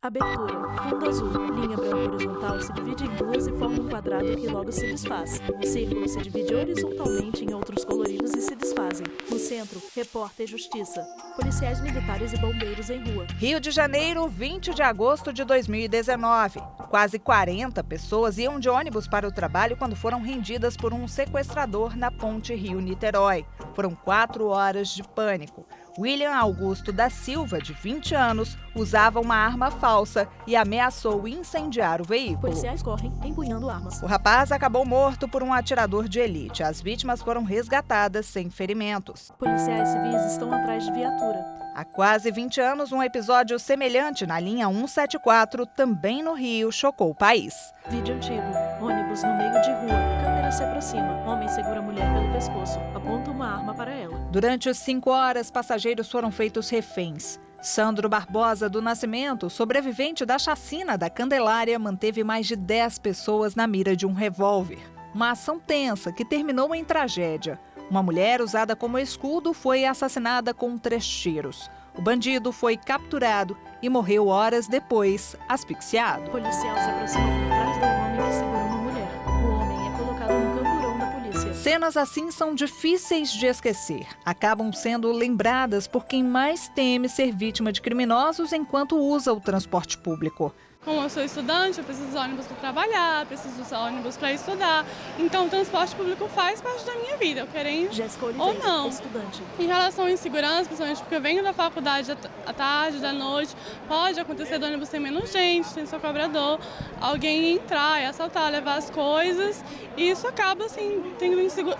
Abertura. Fundo azul. Linha branca horizontal se divide em duas e forma um quadrado que logo se desfaz. O círculo se divide horizontalmente em outros coloridos e se desfazem. No centro, repórter Justiça. Policiais militares e bombeiros em rua. Rio de Janeiro, 20 de agosto de 2019. Quase 40 pessoas iam de ônibus para o trabalho quando foram rendidas por um sequestrador na ponte Rio-Niterói. Foram 4 horas de pânico. William Augusto da Silva, de 20 anos, usava uma arma falsa e ameaçou incendiar o veículo. Policiais correm, empunhando armas. O rapaz acabou morto por um atirador de elite. As vítimas foram resgatadas sem ferimentos. Policiais civis estão atrás de viatura. Há quase 20 anos, um episódio semelhante na linha 174, também no Rio, chocou o país. Vídeo antigo. Ônibus no meio de rua. Câmera se aproxima. Homem segura a mulher pelo pescoço. Aponta uma arma para ela. Durante as 5 horas, passageiros foram feitos reféns. Sandro Barbosa do Nascimento, sobrevivente da chacina da Candelária, manteve mais de 10 pessoas na mira de um revólver. Uma ação tensa que terminou em tragédia. Uma mulher usada como escudo foi assassinada com 3 tiros. O bandido foi capturado e morreu horas depois, asfixiado. O policial se aproxima por trás do homem que segura uma mulher. O homem é colocado no camburão da polícia. Cenas assim são difíceis de esquecer. Acabam sendo lembradas por quem mais teme ser vítima de criminosos enquanto usa o transporte público. Como eu sou estudante, eu preciso de ônibus para trabalhar, preciso de ônibus para estudar. Então, o transporte público faz parte da minha vida, eu querendo ou não. Estudante. Em relação à insegurança, principalmente porque eu venho da faculdade à tarde, da noite, pode acontecer do ônibus ter menos gente, tem seu cobrador, alguém entrar e assaltar, levar as coisas. E isso acaba, assim,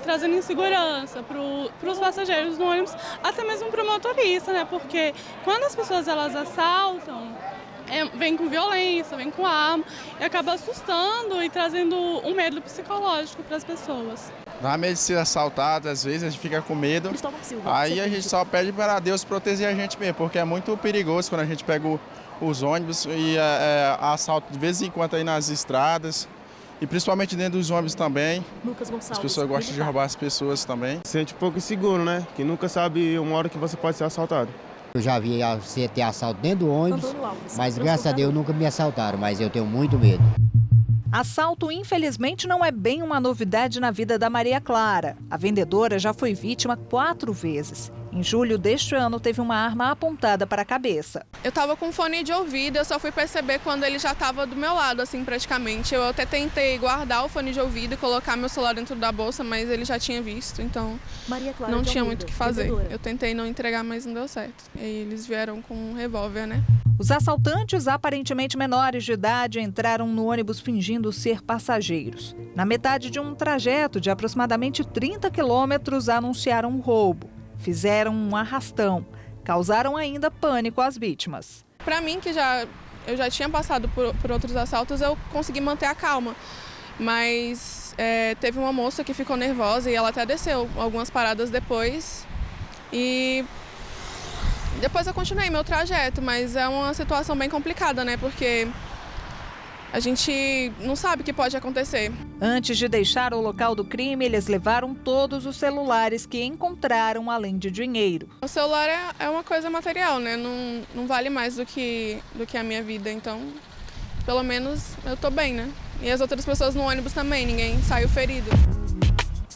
trazendo insegurança para os passageiros do ônibus, até mesmo para o motorista, né? Porque quando as pessoas elas assaltam, vem com violência, vem com arma e acaba assustando e trazendo um medo psicológico para as pessoas. Dá medo de ser assaltado, às vezes a gente fica com medo, aí a gente só pede para Deus proteger a gente mesmo, porque é muito perigoso quando a gente pega os ônibus e assalto de vez em quando aí nas estradas e principalmente dentro dos ônibus também. As pessoas gostam de roubar as pessoas também. Sente um pouco inseguro, né? Que nunca sabe uma hora que você pode ser assaltado. Eu já vi ter assalto dentro do ônibus, mas graças a Deus nunca me assaltaram, mas eu tenho muito medo. Assalto, infelizmente, não é bem uma novidade na vida da Maria Clara. A vendedora já foi vítima 4 vezes. Em julho deste ano, teve uma arma apontada para a cabeça. Eu estava com fone de ouvido, eu só fui perceber quando ele já estava do meu lado, assim, praticamente. Eu até tentei guardar o fone de ouvido e colocar meu celular dentro da bolsa, mas ele já tinha visto, então não tinha muito o que fazer. Eu tentei não entregar, mas não deu certo. E aí eles vieram com um revólver, né? Os assaltantes, aparentemente menores de idade, entraram no ônibus fingindo ser passageiros. Na metade de um trajeto de aproximadamente 30 quilômetros, anunciaram um roubo. Fizeram um arrastão. Causaram ainda pânico às vítimas. Para mim, que eu já tinha passado por outros assaltos, eu consegui manter a calma. Mas teve uma moça que ficou nervosa e ela até desceu algumas paradas depois. E depois eu continuei meu trajeto, mas é uma situação bem complicada, né? Porque a gente não sabe o que pode acontecer. Antes de deixar o local do crime, eles levaram todos os celulares que encontraram, além de dinheiro. O celular é uma coisa material, né? Não vale mais do que a minha vida, então pelo menos eu tô bem, né? E as outras pessoas no ônibus também, ninguém saiu ferido.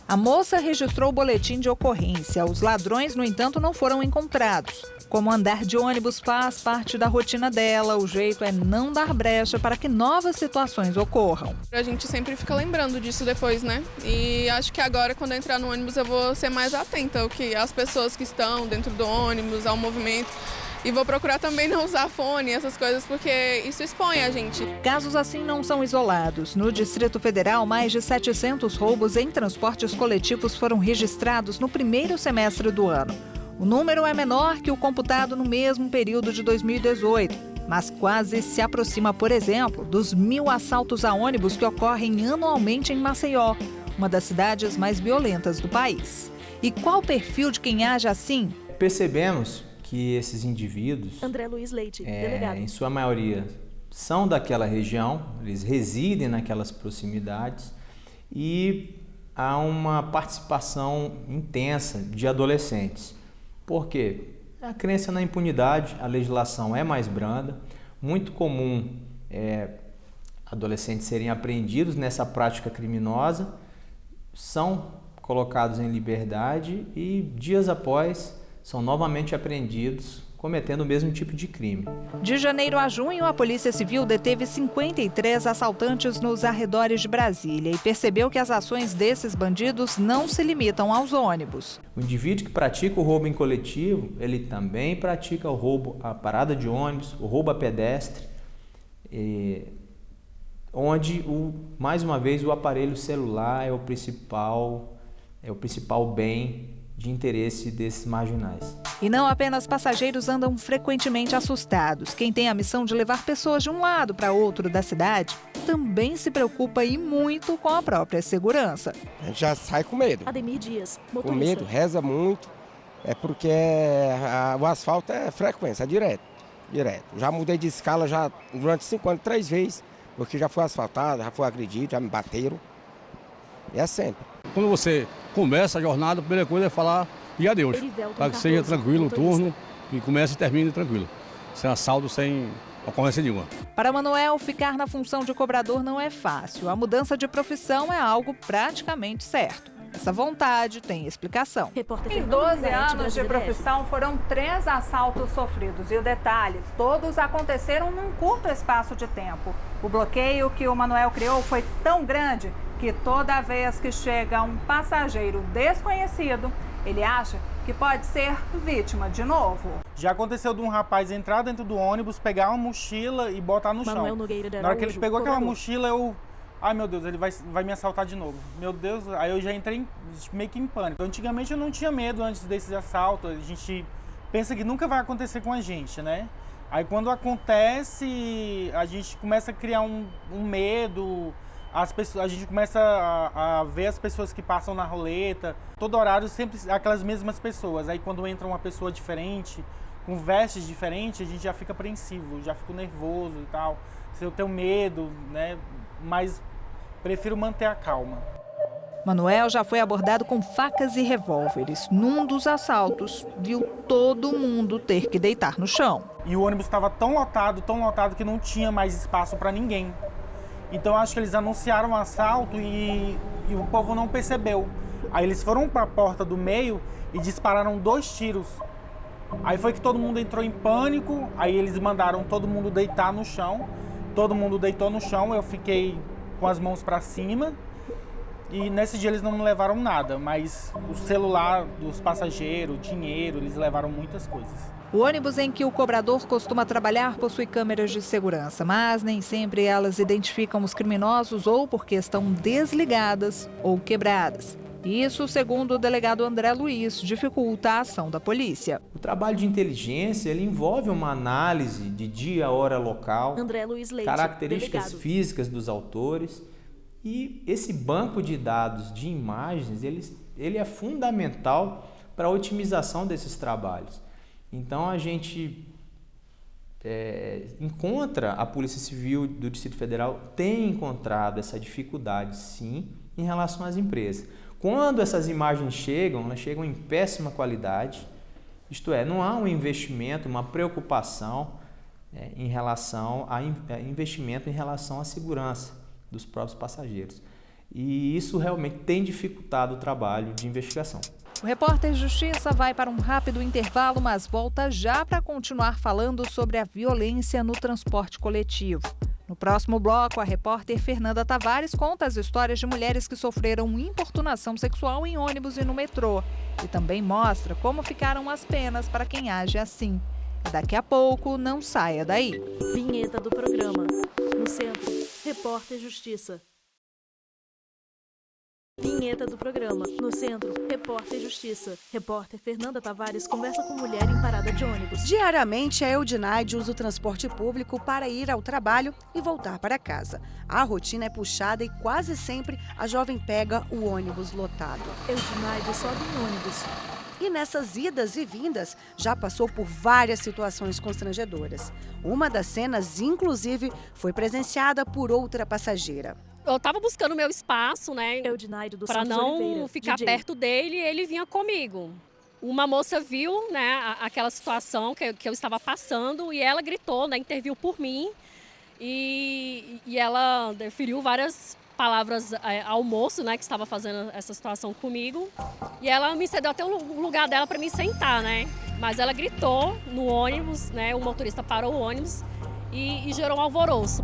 A moça registrou o boletim de ocorrência. Os ladrões, no entanto, não foram encontrados. Como andar de ônibus faz parte da rotina dela, o jeito é não dar brecha para que novas situações ocorram. A gente sempre fica lembrando disso depois, né? E acho que agora, quando eu entrar no ônibus, eu vou ser mais atenta às pessoas que estão dentro do ônibus, ao movimento. E vou procurar também não usar fone, essas coisas, porque isso expõe a gente. Casos assim não são isolados. No Distrito Federal, mais de 700 roubos em transportes coletivos foram registrados no primeiro semestre do ano. O número é menor que o computado no mesmo período de 2018, mas quase se aproxima, por exemplo, dos 1.000 assaltos a ônibus que ocorrem anualmente em Maceió, uma das cidades mais violentas do país. E qual o perfil de quem age assim? Percebemos que esses indivíduos, André Luiz Leite, delegado, em sua maioria, são daquela região, eles residem naquelas proximidades e há uma participação intensa de adolescentes. Por quê? A crença na impunidade, a legislação é mais branda, Muito comum adolescentes serem apreendidos nessa prática criminosa, são colocados em liberdade e dias após são novamente apreendidos, cometendo o mesmo tipo de crime. De janeiro a junho, a Polícia Civil deteve 53 assaltantes nos arredores de Brasília e percebeu que as ações desses bandidos não se limitam aos ônibus. O indivíduo que pratica o roubo em coletivo, ele também pratica o roubo à parada de ônibus, o roubo a pedestre, onde, mais uma vez, o aparelho celular é o principal bem de interesse desses marginais. E não apenas passageiros andam frequentemente assustados. Quem tem a missão de levar pessoas de um lado para outro da cidade também se preocupa e muito com a própria segurança. A gente já sai com medo. Ademir Dias, motorista. Com medo, reza muito, porque o asfalto é frequência, é direto. Já mudei de escala já durante 5 anos, 3 vezes, porque já fui asfaltado, já fui agredido, já me bateram. E é sempre. Quando você começa a jornada, a primeira coisa é falar e adeus, para que seja tranquilo o turno e comece e termine tranquilo, sem assalto, sem ocorrência nenhuma. Para Manuel, ficar na função de cobrador não é fácil. A mudança de profissão é algo praticamente certo. Essa vontade tem explicação. Em 12 anos de profissão, foram 3 assaltos sofridos. E o detalhe, todos aconteceram num curto espaço de tempo. O bloqueio que o Manuel criou foi tão grande que toda vez que chega um passageiro desconhecido, ele acha que pode ser vítima de novo. Já aconteceu de um rapaz entrar dentro do ônibus, pegar uma mochila e botar no chão. Na hora que ele pegou aquela mochila, ai meu Deus, ele vai me assaltar de novo. Meu Deus, aí eu já entrei meio que em pânico. Antigamente eu não tinha medo antes desses assaltos, a gente pensa que nunca vai acontecer com a gente, né? Aí quando acontece, a gente começa a criar um medo, a gente começa a ver as pessoas que passam na roleta, todo horário sempre aquelas mesmas pessoas. Aí quando entra uma pessoa diferente, com vestes diferentes, a gente já fica apreensivo, já fico nervoso e tal. Se eu tenho medo, né? Mas prefiro manter a calma. Manuel já foi abordado com facas e revólveres. Num dos assaltos, viu todo mundo ter que deitar no chão. E o ônibus estava tão lotado que não tinha mais espaço para ninguém. Então acho que eles anunciaram o assalto e o povo não percebeu. Aí eles foram para a porta do meio e dispararam 2 tiros. Aí foi que todo mundo entrou em pânico, aí eles mandaram todo mundo deitar no chão. Todo mundo deitou no chão, eu fiquei com as mãos para cima. E nesse dia eles não me levaram nada, mas o celular dos passageiros, dinheiro, eles levaram muitas coisas. O ônibus em que o cobrador costuma trabalhar possui câmeras de segurança, mas nem sempre elas identificam os criminosos ou porque estão desligadas ou quebradas. Isso, segundo o delegado André Luiz, dificulta a ação da polícia. O trabalho de inteligência ele envolve uma análise de dia, hora, local, André Luiz Leite, características delegado. físicas dos autores. E esse banco de dados de imagens, ele é fundamental para a otimização desses trabalhos. Então, a gente encontra, a Polícia Civil do Distrito Federal tem encontrado essa dificuldade, sim, em relação às empresas. Quando essas imagens chegam, elas chegam em péssima qualidade, isto é, não há um investimento, uma preocupação em relação a investimento em relação à segurança dos próprios passageiros. E isso realmente tem dificultado o trabalho de investigação. O Repórter Justiça vai para um rápido intervalo, mas volta já para continuar falando sobre a violência no transporte coletivo. No próximo bloco, a repórter Fernanda Tavares conta as histórias de mulheres que sofreram importunação sexual em ônibus e no metrô. E também mostra como ficaram as penas para quem age assim. E daqui a pouco, não saia daí. Vinheta do programa. No centro, Repórter Justiça. Vinheta do programa. No centro, Repórter Justiça. Repórter Fernanda Tavares conversa com mulher em parada de ônibus. Diariamente, a Eudinaide usa o transporte público para ir ao trabalho e voltar para casa. A rotina é puxada e quase sempre a jovem pega o ônibus lotado. Eudinaide sobe em ônibus. E nessas idas e vindas, já passou por várias situações constrangedoras. Uma das cenas, inclusive, foi presenciada por outra passageira. Eu estava buscando o meu espaço, né, Eudinaide do para Santos não Oliveira, ficar DJ. perto dele, e ele vinha comigo. Uma moça viu, né, aquela situação que eu estava passando e ela gritou, né, interviu por mim e ela feriu várias palavras ao moço, né, que estava fazendo essa situação comigo, e ela me cedeu até o lugar dela para me sentar, né, mas ela gritou no ônibus, né, o motorista parou o ônibus e gerou um alvoroço.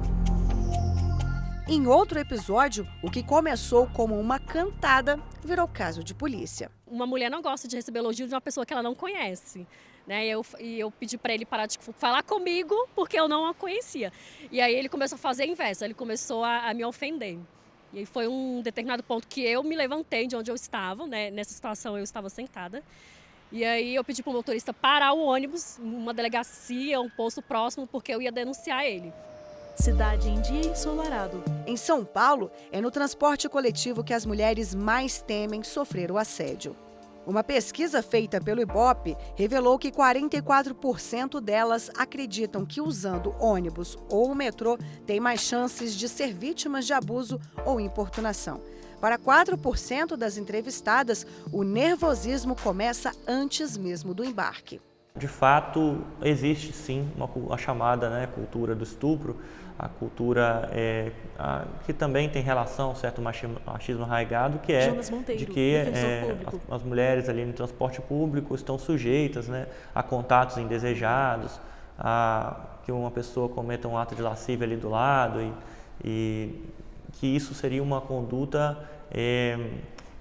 Em outro episódio, o que começou como uma cantada virou caso de polícia. Uma mulher não gosta de receber elogio de uma pessoa que ela não conhece, né? E eu pedi para ele parar de falar comigo porque eu não a conhecia. E aí ele começou a fazer a inversa, ele começou a me ofender. E aí foi um determinado ponto que eu me levantei de onde eu estava, né? Nessa situação eu estava sentada. E aí eu pedi para o motorista parar o ônibus em uma delegacia, um posto próximo, porque eu ia denunciar ele. Cidade em dia ensolarado. Em São Paulo, é no transporte coletivo que as mulheres mais temem sofrer o assédio. Uma pesquisa feita pelo Ibope revelou que 44% delas acreditam que usando ônibus ou o metrô tem mais chances de ser vítimas de abuso ou importunação. Para 4% das entrevistadas, o nervosismo começa antes mesmo do embarque. De fato, existe sim a chamada, né, cultura do estupro, a cultura que também tem relação, certo machismo arraigado, que é de que as mulheres ali no transporte público estão sujeitas, né, a contatos indesejados, a que uma pessoa cometa um ato de lascívia ali do lado e que isso seria uma conduta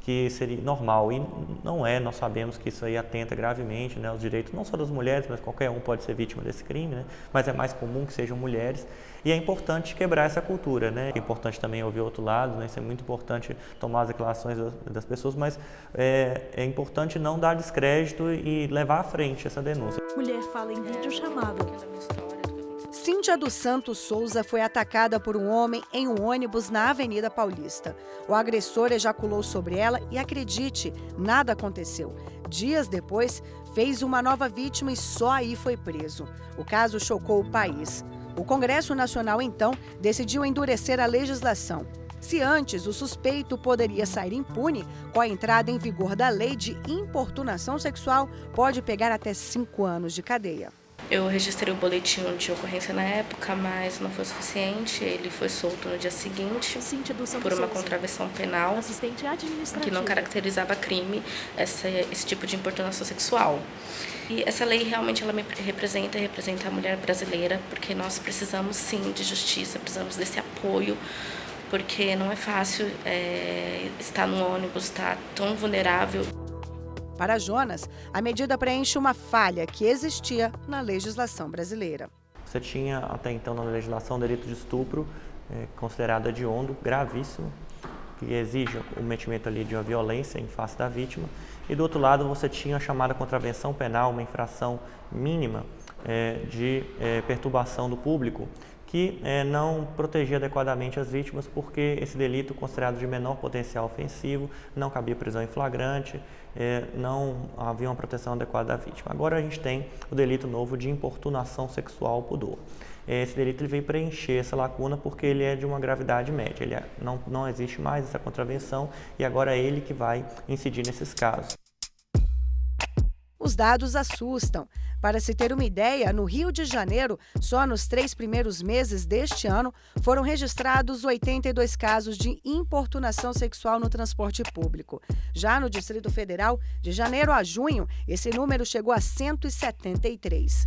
que seria normal, e não é. Nós sabemos que isso aí atenta gravemente, né, aos direitos não só das mulheres, mas qualquer um pode ser vítima desse crime, né, mas é mais comum que sejam mulheres, e é importante quebrar essa cultura, né. É importante também ouvir o outro lado, né, isso é muito importante tomar as declarações das pessoas, mas é importante não dar descrédito e levar à frente essa denúncia. Mulher fala em videochamada. Cíntia dos Santos Souza foi atacada por um homem em um ônibus na Avenida Paulista. O agressor ejaculou sobre ela e, acredite, nada aconteceu. Dias depois, fez uma nova vítima e só aí foi preso. O caso chocou o país. O Congresso Nacional, então, decidiu endurecer a legislação. Se antes o suspeito poderia sair impune, com a entrada em vigor da lei de importunação sexual, pode pegar até 5 anos de cadeia. Eu registrei o boletim de ocorrência na época, mas não foi suficiente. Ele foi solto no dia seguinte por uma contravenção penal que não caracterizava crime esse tipo de importunação sexual. E essa lei realmente ela me representa a mulher brasileira, porque nós precisamos sim de justiça, precisamos desse apoio, porque não é fácil estar no ônibus, estar tão vulnerável. Para Jonas, a medida preenche uma falha que existia na legislação brasileira. Você tinha até então na legislação delito de estupro, considerado hediondo, gravíssimo, que exige o cometimento ali de uma violência em face da vítima. E do outro lado você tinha a chamada contravenção penal, uma infração mínima de perturbação do público, que não protegia adequadamente as vítimas, porque esse delito, considerado de menor potencial ofensivo, não cabia prisão em flagrante, não havia uma proteção adequada da vítima. Agora a gente tem o delito novo de importunação sexual ao pudor. Esse delito ele veio preencher essa lacuna porque ele é de uma gravidade média, não existe mais essa contravenção e agora é ele que vai incidir nesses casos. Os dados assustam. Para se ter uma ideia, no Rio de Janeiro, só nos 3 primeiros meses deste ano, foram registrados 82 casos de importunação sexual no transporte público. Já no Distrito Federal, de janeiro a junho, esse número chegou a 173.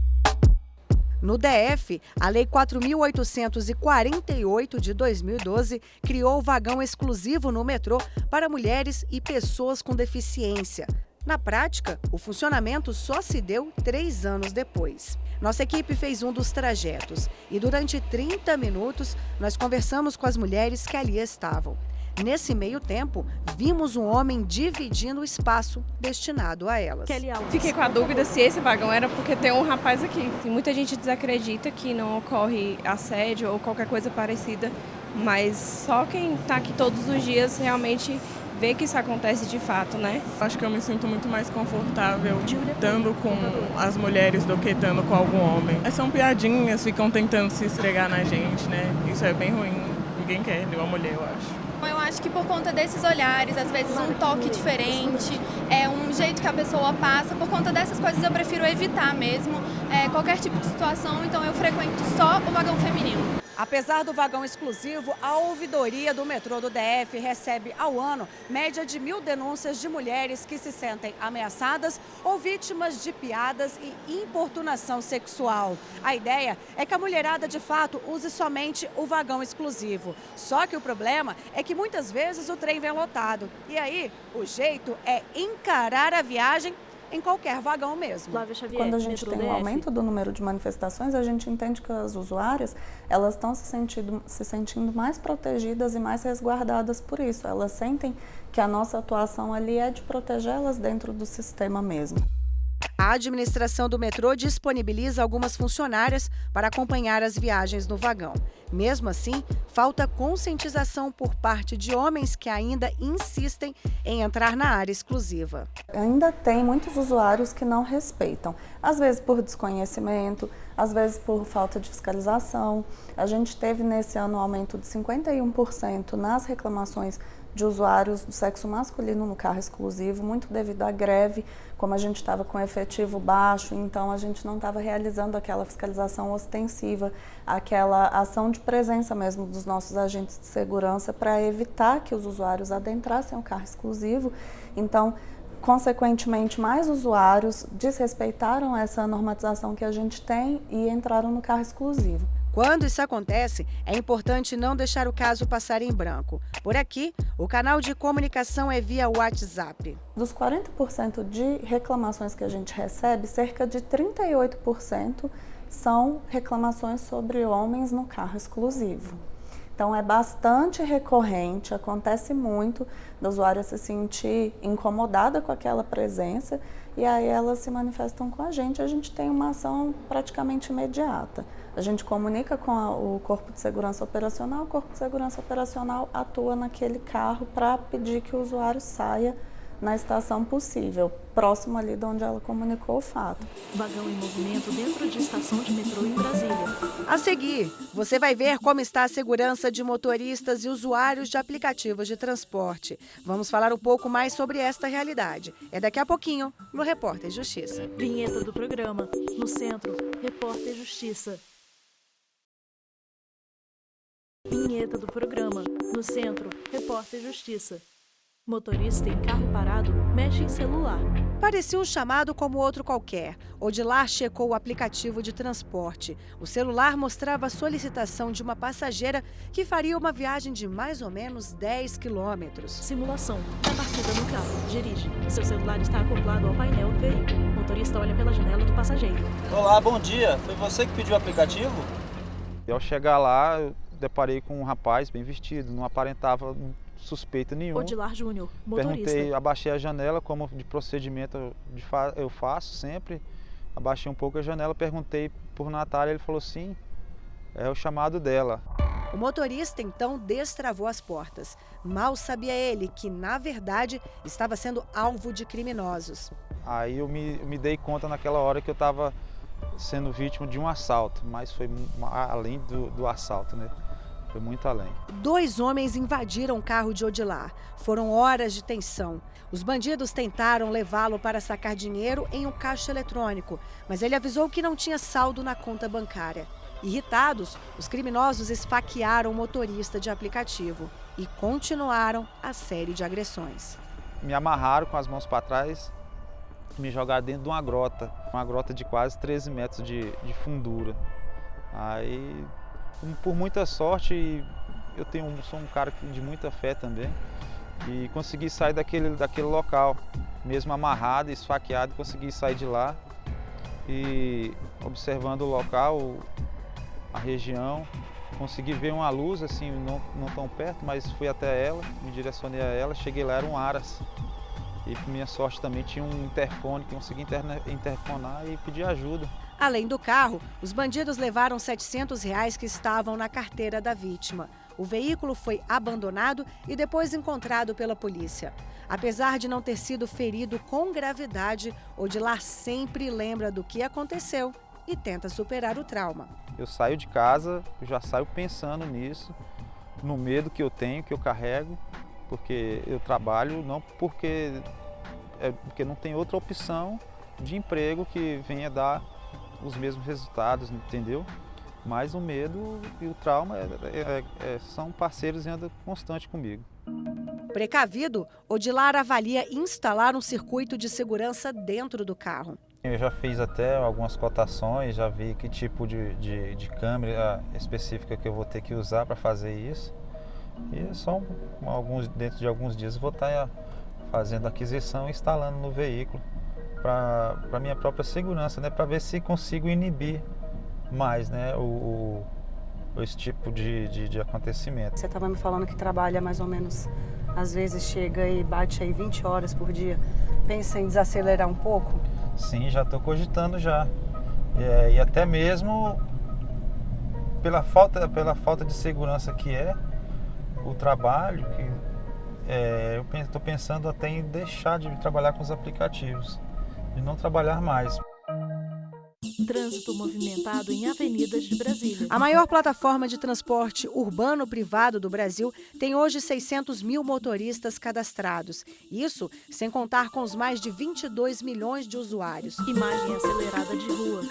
No DF, a Lei 4.848 de 2012 criou o vagão exclusivo no metrô para mulheres e pessoas com deficiência. Na prática, o funcionamento só se deu 3 anos depois. Nossa equipe fez um dos trajetos e durante 30 minutos nós conversamos com as mulheres que ali estavam. Nesse meio tempo, vimos um homem dividindo o espaço destinado a elas. Fiquei com a dúvida se esse vagão era porque tem um rapaz aqui. Muita gente desacredita que não ocorre assédio ou qualquer coisa parecida, mas só quem está aqui todos os dias realmente vê que isso acontece de fato, né? Acho que eu me sinto muito mais confortável estando com as mulheres do que estando com algum homem. São piadinhas, ficam tentando se esfregar na gente, né? Isso é bem ruim. Ninguém quer uma mulher, eu acho. Eu acho que por conta desses olhares, às vezes um toque diferente, um jeito que a pessoa passa, por conta dessas coisas eu prefiro evitar mesmo qualquer tipo de situação, então eu frequento só o vagão feminino. Apesar do vagão exclusivo, a ouvidoria do metrô do DF recebe ao ano média de 1.000 denúncias de mulheres que se sentem ameaçadas ou vítimas de piadas e importunação sexual. A ideia é que a mulherada de fato use somente o vagão exclusivo. Só que o problema é que muitas vezes o trem vem lotado. E aí, o jeito é encarar a viagem em qualquer vagão mesmo. Quando a gente tem um aumento do número de manifestações, a gente entende que as usuárias elas estão se sentindo mais protegidas e mais resguardadas por isso. Elas sentem que a nossa atuação ali é de protegê-las dentro do sistema mesmo. A administração do metrô disponibiliza algumas funcionárias para acompanhar as viagens no vagão. Mesmo assim, falta conscientização por parte de homens que ainda insistem em entrar na área exclusiva. Ainda tem muitos usuários que não respeitam, às vezes por desconhecimento, às vezes por falta de fiscalização. A gente teve nesse ano um aumento de 51% nas reclamações de usuários do sexo masculino no carro exclusivo, muito devido à greve, como a gente estava com efetivo baixo, então a gente não estava realizando aquela fiscalização ostensiva, aquela ação de presença mesmo dos nossos agentes de segurança para evitar que os usuários adentrassem o carro exclusivo. Então, consequentemente, mais usuários desrespeitaram essa normatização que a gente tem e entraram no carro exclusivo. Quando isso acontece, é importante não deixar o caso passar em branco. Por aqui, o canal de comunicação é via WhatsApp. Dos 40% de reclamações que a gente recebe, cerca de 38% são reclamações sobre homens no carro exclusivo. Então é bastante recorrente, acontece muito da usuária se sentir incomodada com aquela presença e aí elas se manifestam com a gente tem uma ação praticamente imediata. A gente comunica com o Corpo de Segurança Operacional, o Corpo de Segurança Operacional atua naquele carro para pedir que o usuário saia na estação possível, próximo ali de onde ela comunicou o fato. Vagão em movimento dentro de estação de metrô em Brasília. A seguir, você vai ver como está a segurança de motoristas e usuários de aplicativos de transporte. Vamos falar um pouco mais sobre esta realidade. É daqui a pouquinho, no Repórter Justiça. Vinheta do programa. No centro, Repórter Justiça. Vinheta do programa. No centro, Repórter Justiça. Motorista em carro parado mexe em celular. Parecia um chamado como outro qualquer. Odilar checou o aplicativo de transporte. O celular mostrava a solicitação de uma passageira que faria uma viagem de mais ou menos 10 quilômetros. Simulação. Da partida no carro. Dirige. Seu celular está acoplado ao painel do veículo. O motorista olha pela janela do passageiro. Olá, bom dia. Foi você que pediu o aplicativo? Ao chegar lá, eu deparei com um rapaz bem vestido. Não aparentava suspeita nenhuma. Odilar Júnior, motorista. Perguntei, abaixei a janela, como de procedimento eu faço sempre. Abaixei um pouco a janela, perguntei por Natália, ele falou sim, é o chamado dela. O motorista então destravou as portas. Mal sabia ele que, na verdade, estava sendo alvo de criminosos. Aí eu me dei conta naquela hora que eu estava sendo vítima de um assalto, mas foi além do assalto, né? Foi muito além. 2 homens invadiram o carro de Odilar. Foram horas de tensão. Os bandidos tentaram levá-lo para sacar dinheiro em um caixa eletrônico, mas ele avisou que não tinha saldo na conta bancária. Irritados, os criminosos esfaquearam o motorista de aplicativo e continuaram a série de agressões. Me amarraram com as mãos para trás, me jogaram dentro de uma grota de quase 13 metros de fundura. Aí, por muita sorte, sou um cara de muita fé também, e consegui sair daquele local, mesmo amarrado, esfaqueado, consegui sair de lá e observando o local, a região, consegui ver uma luz, assim, não tão perto, mas fui até ela, me direcionei a ela, cheguei lá, era um Aras. E por minha sorte também tinha um interfone, que consegui interfonar e pedir ajuda. Além do carro, os bandidos levaram R$ 700 que estavam na carteira da vítima. O veículo foi abandonado e depois encontrado pela polícia. Apesar de não ter sido ferido com gravidade, Odilar sempre lembra do que aconteceu e tenta superar o trauma. Eu saio de casa, já saio pensando nisso, no medo que eu tenho, que eu carrego, porque eu trabalho, não porque não tem outra opção de emprego que venha dar os mesmos resultados, entendeu? Mas o medo e o trauma são parceiros e andam constante comigo. Precavido, Odilar avalia instalar um circuito de segurança dentro do carro. Eu já fiz até algumas cotações, já vi que tipo de câmera específica que eu vou ter que usar para fazer isso. E só dentro de alguns dias eu vou estar fazendo a aquisição e instalando no veículo para minha própria segurança, né? Para ver se consigo inibir mais, né, esse tipo de acontecimento. Você estava me falando que trabalha mais ou menos, às vezes chega e bate aí 20 horas por dia. Pensa em desacelerar um pouco? Sim, já estou cogitando já. E até mesmo pela falta de segurança que é o trabalho, eu estou pensando até em deixar de trabalhar com os aplicativos, de não trabalhar mais. Trânsito movimentado em avenidas de Brasília. A maior plataforma de transporte urbano privado do Brasil tem hoje 600 mil motoristas cadastrados. Isso sem contar com os mais de 22 milhões de usuários. Imagem acelerada de rua.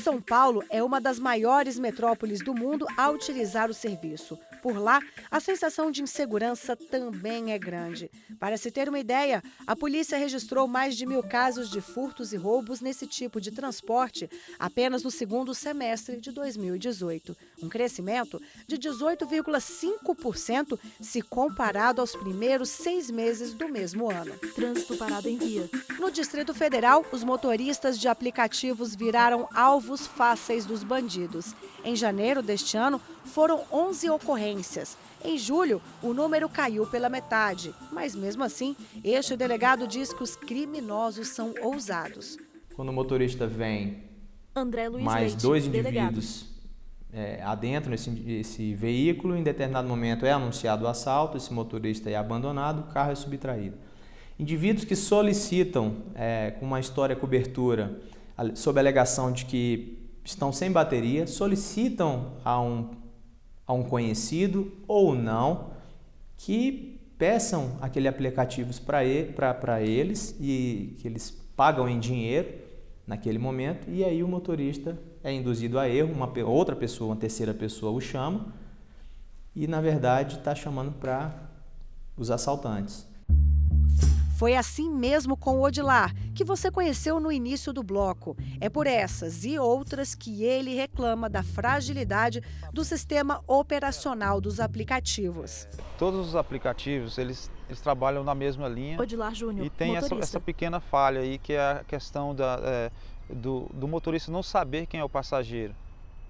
São Paulo é uma das maiores metrópoles do mundo a utilizar o serviço. Por lá, a sensação de insegurança também é grande. Para se ter uma ideia, a polícia registrou mais de 1.000 casos de furtos e roubos nesse tipo de transporte apenas no segundo semestre de 2018. Um crescimento de 18,5% se comparado aos primeiros 6 meses do mesmo ano. Trânsito parado em via. No Distrito Federal, os motoristas de aplicativos viraram alvos fáceis dos bandidos. Em janeiro deste ano, foram 11 ocorrências. Em julho, o número caiu pela metade. Mas, mesmo assim, este delegado diz que os criminosos são ousados. Quando o motorista vem André Luiz mais Leite, 2 indivíduos adentro nesse veículo, em determinado momento é anunciado o assalto, esse motorista é abandonado, o carro é subtraído. Indivíduos que solicitam, com uma história cobertura, sob a alegação de que estão sem bateria, solicitam a um conhecido ou não que peçam aquele aplicativo para eles e que eles pagam em dinheiro naquele momento, e aí o motorista é induzido a erro, outra pessoa, uma terceira pessoa o chama e na verdade está chamando para os assaltantes. Foi assim mesmo com o Odilar, que você conheceu no início do bloco. É por essas e outras que ele reclama da fragilidade do sistema operacional dos aplicativos. Todos os aplicativos, eles trabalham na mesma linha. Odilar Júnior, e tem essa pequena falha aí, que é a questão do motorista não saber quem é o passageiro,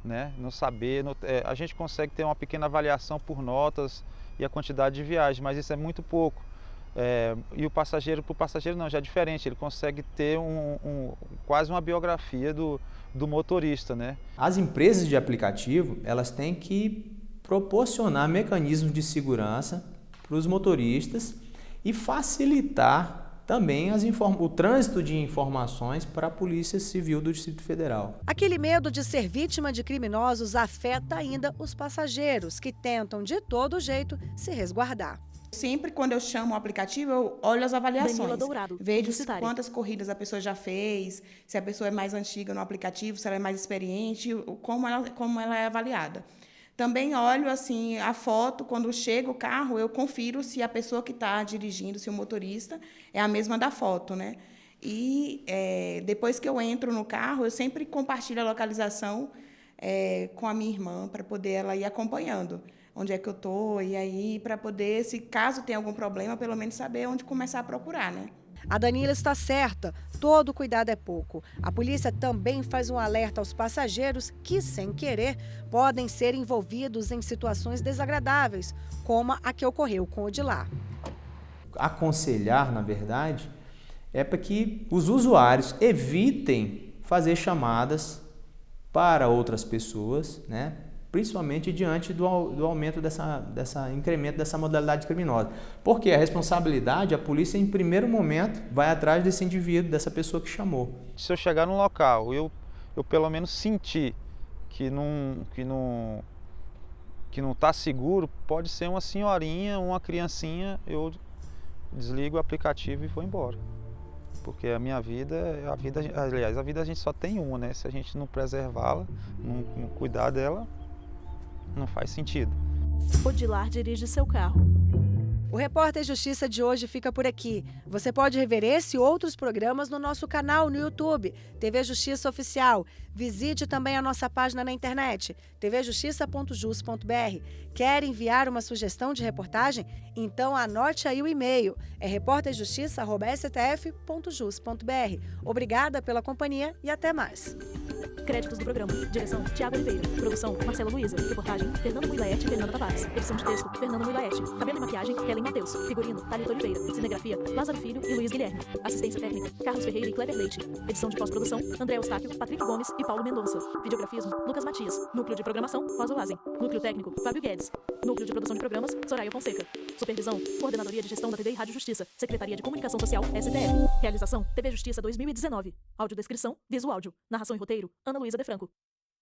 né? Não saber, a gente consegue ter uma pequena avaliação por notas e a quantidade de viagem, mas isso é muito pouco. E o passageiro, para o passageiro não, já é diferente, ele consegue ter quase uma biografia do motorista, né? As empresas de aplicativo, elas têm que proporcionar mecanismos de segurança para os motoristas e facilitar também o trânsito de informações para a Polícia Civil do Distrito Federal. Aquele medo de ser vítima de criminosos afeta ainda os passageiros, que tentam de todo jeito se resguardar. Sempre quando eu chamo o aplicativo, eu olho as avaliações. Dourado, vejo quantas corridas a pessoa já fez, se a pessoa é mais antiga no aplicativo, se ela é mais experiente, como ela é avaliada. Também olho assim a foto, quando chega o carro, eu confiro se a pessoa que está dirigindo, se o motorista, é a mesma da foto, né? E depois que eu entro no carro, eu sempre compartilho a localização com a minha irmã, para poder ela ir acompanhando onde é que eu estou, e aí para poder, se caso tenha algum problema, pelo menos saber onde começar a procurar, né? A Danila está certa, todo cuidado é pouco. A polícia também faz um alerta aos passageiros que, sem querer, podem ser envolvidos em situações desagradáveis, como a que ocorreu com o Odilar. Aconselhar, na verdade, é para que os usuários evitem fazer chamadas para outras pessoas, né? Principalmente diante do aumento incremento dessa modalidade criminosa. Porque a responsabilidade, a polícia, em primeiro momento, vai atrás desse indivíduo, dessa pessoa que chamou. Se eu chegar num local, eu pelo menos sentir que que não está seguro, pode ser uma senhorinha, uma criancinha, eu desligo o aplicativo e vou embora. Porque a minha vida, aliás, a vida a gente só tem uma, né? Se a gente não preservá-la, não cuidar dela, não faz sentido. Odilar dirige seu carro. O Repórter Justiça de hoje fica por aqui. Você pode rever esse e outros programas no nosso canal no YouTube, TV Justiça Oficial. Visite também a nossa página na internet, tvjustiça.jus.br. Quer enviar uma sugestão de reportagem? Então anote aí o e-mail, é reporterjustiça@stf.jus.br. Obrigada pela companhia e até mais. Créditos do programa. Direção, Tiago Oliveira. Produção, Marcela Luiza. Reportagem, Fernando Muilaete e Fernanda Tavares. Edição de texto, Fernando Muilaete. Cabelo e maquiagem, Helen Matheus. Figurino, Thalita Oliveira. Cinegrafia, Lázaro Filho e Luiz Guilherme. Assistência técnica, Carlos Ferreira e Kleber Leite. Edição de pós-produção, André Eustáquio, Patrick Gomes e Paulo Mendonça. Videografismo, Lucas Matias. Núcleo de programação, Rosa Wazen. Núcleo técnico, Fábio Guedes. Núcleo de produção de programas, Soraya Fonseca. Supervisão, Coordenadoria de Gestão da TV e Rádio Justiça. Secretaria de Comunicação Social, STF. Realização, TV Justiça 2019. Audiodescrição, Visuáudio. Narração e roteiro, Ana Luísa De Franco.